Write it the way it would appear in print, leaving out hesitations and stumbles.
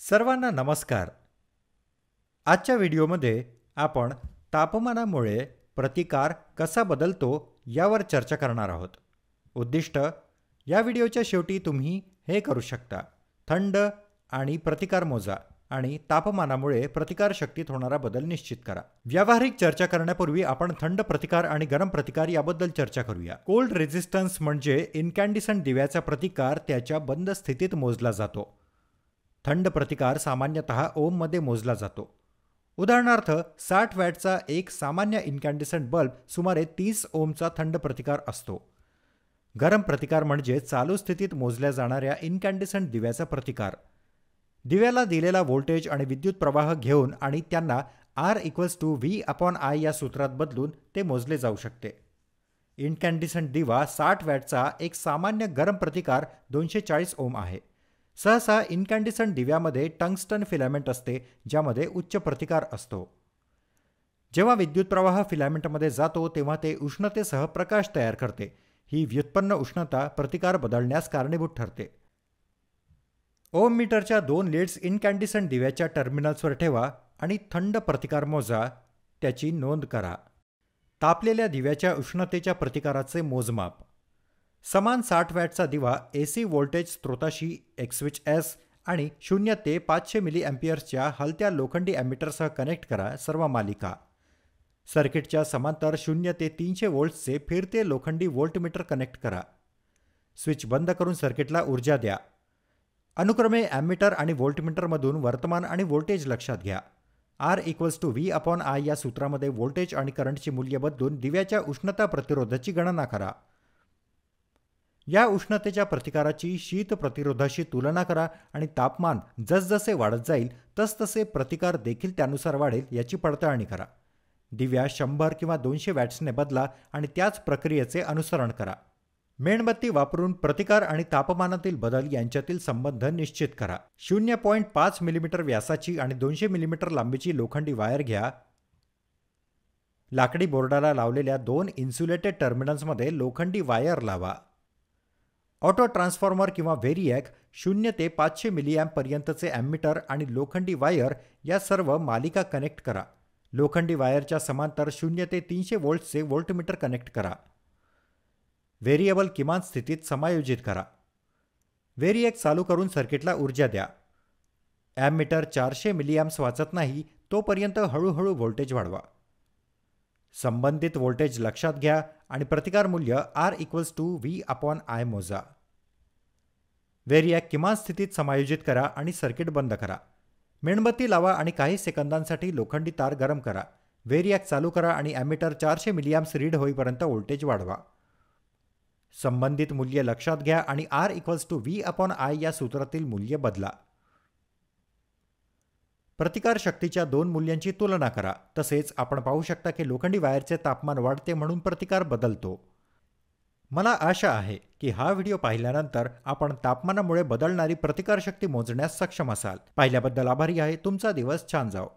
सर्वांना नमस्कार। आजच्या व्हिडिओमध्ये आपण तापमानामुळे प्रतिकार कसा बदलतो यावर चर्चा करणार आहोत। उद्दिष्ट या व्हिडिओच्या शेवटी तुम्ही हे करू शकता: थंड आणि प्रतिकार मोजा आणि तापमानामुळे प्रतिकार शक्तीत होणारा बदल निश्चित करा। व्यावहारिक चर्चा करण्यापूर्वी आपण थंड प्रतिकार आणि गरम प्रतिकार याबद्दल चर्चा करूया। कोल्ड रेझिस्टन्स म्हणजे इन्कॅन्डिसंट दिव्याचा प्रतिकार त्याच्या बंद स्थितीत मोजला जातो। थंड प्रतिकार सामान्यतः ओममध्ये मोजला जातो। उदाहरणार्थ 60 वॅटचा एक सामान्य इन्कॅन्डिसंट बल्ब सुमारे 30 ओमचा थंड प्रतिकार असतो। गरम प्रतिकार म्हणजे चालू स्थितीत मोजल्या जाणाऱ्या इन्कॅन्डिसंट दिव्याचा प्रतिकार। दिव्याला दिलेला व्होल्टेज आणि विद्युत प्रवाह घेऊन आणि त्यांना R=V/I या सूत्रात बदलून ते मोजले जाऊ शकते। इन्कॅन्डिसंट दिवा 60 वॅटचा एक सामान्य गरम प्रतिकार 240 ओम आहे। सहसा इन्कॅन्डिसंट दिव्यामध्ये टंगस्टन फिलामेंट असते, ज्यामध्ये उच्च प्रतिकार असतो। जेव्हा विद्युत प्रवाह फिलामेंटमध्ये जातो तेव्हा ते उष्णतेसह प्रकाश तयार करते। ही व्युत्पन्न उष्णता प्रतिकार बदलण्यास कारणीभूत ठरते। ओम मीटरच्या 2 लीड्स इन्कॅन्डिसंट दिव्याच्या टर्मिनल्सवर ठेवा आणि थंड प्रतिकार मोजा, त्याची नोंद करा। तापलेल्या दिव्याच्या उष्णतेच्या प्रतिकाराचे मोजमाप: समान 60 वॅटचा दिवा AC व्होल्टेज स्त्रोताशी एक स्विच S आणि 0 ते 500 मिली अँपिअर्सच्या हलत्या लोखंडी ॲमीटरसह कनेक्ट करा। सर्व मालिका सर्किटच्या समांतर 0 ते 300 व्होल्ट्सचे फिरते लोखंडी व्होल्टमीटर कनेक्ट करा। स्विच बंद करून सर्किटला ऊर्जा द्या। अनुक्रमे ॲमीटर आणि व्होल्टमीटरमधून वर्तमान आणि व्होल्टेज लक्षात घ्या। R=V/I या सूत्रामध्ये व्होल्टेज आणि करंटची मूल्य बदलून दिव्याच्या उष्णता प्रतिरोधाची गणना करा। या उष्णतेच्या प्रतिकाराची शीत प्रतिरोधाशी तुलना करा आणि तापमान जसजसे वाढत जाईल तसतसे प्रतिकार देखील त्यानुसार वाढेल याची पडताळणी करा। दिव्या 100 किंवा 200 वॅट्सने बदला आणि त्याच प्रक्रियेचे अनुसरण करा। मेणबत्ती वापरून प्रतिकार आणि तापमानातील बदल यांच्यातील संबंध निश्चित करा। 0.5 मिलीमीटर व्यासाची आणि 200 मिलीमीटर लांबीची लोखंडी वायर घ्या। लाकडी बोर्डाला लावलेल्या 2 इन्सुलेटेड टर्मिनल्समध्ये लोखंडी वायर लावा। ऑटो ट्रान्सफॉर्मर किंवा व्हेरिएक 0 ते 500 मिलीअँप पर्यंतचे ॲमीटर आणि लोखंडी वायर या सर्व मालिका कनेक्ट करा। लोखंडी वायरच्या समांतर 0 ते 300 व्होल्ट्सचे व्होल्टमीटर कनेक्ट करा। व्हेरिएबल किमान स्थितीत समायोजित करा। व्हेरिएक चालू करून सर्किटला ऊर्जा द्या। ॲमीटर 400 मिलीअँप्स वाचत नाही तोपर्यंत हळूहळू व्होल्टेज वाढवा। संबंधित व्होल्टेज लक्षात घ्या आणि प्रतिकार मूल्य R=V/I मोजा। व्हेरिएक किमान स्थितीत समायोजित करा आणि सर्किट बंद करा। मेणबत्ती लावा आणि काही सेकंदांसाठी लोखंडी तार गरम करा। व्हेरिएक चालू करा आणि ॲमीटर 400 मिलीअँप्स रीड होईपर्यंत व्होल्टेज वाढवा। संबंधित मूल्य लक्षात घ्या आणि R=V/I या सूत्रातील मूल्य बदला। प्रतिकार शक्तीच्या 2 मूल्यांची तुलना करा। तसेच आपण पाहू शकता की लोखंडी वायरचे तापमान वाढते म्हणून प्रतिकार बदलतो। मला आशा आहे की हा व्हिडिओ पाहिल्यानंतर आपण तापमानामुळे बदलणारी प्रतिकार शक्ती मोजण्यास सक्षम असाल। पाहिल्याबद्दल आभारी आहे। तुमचा दिवस छान जाओ।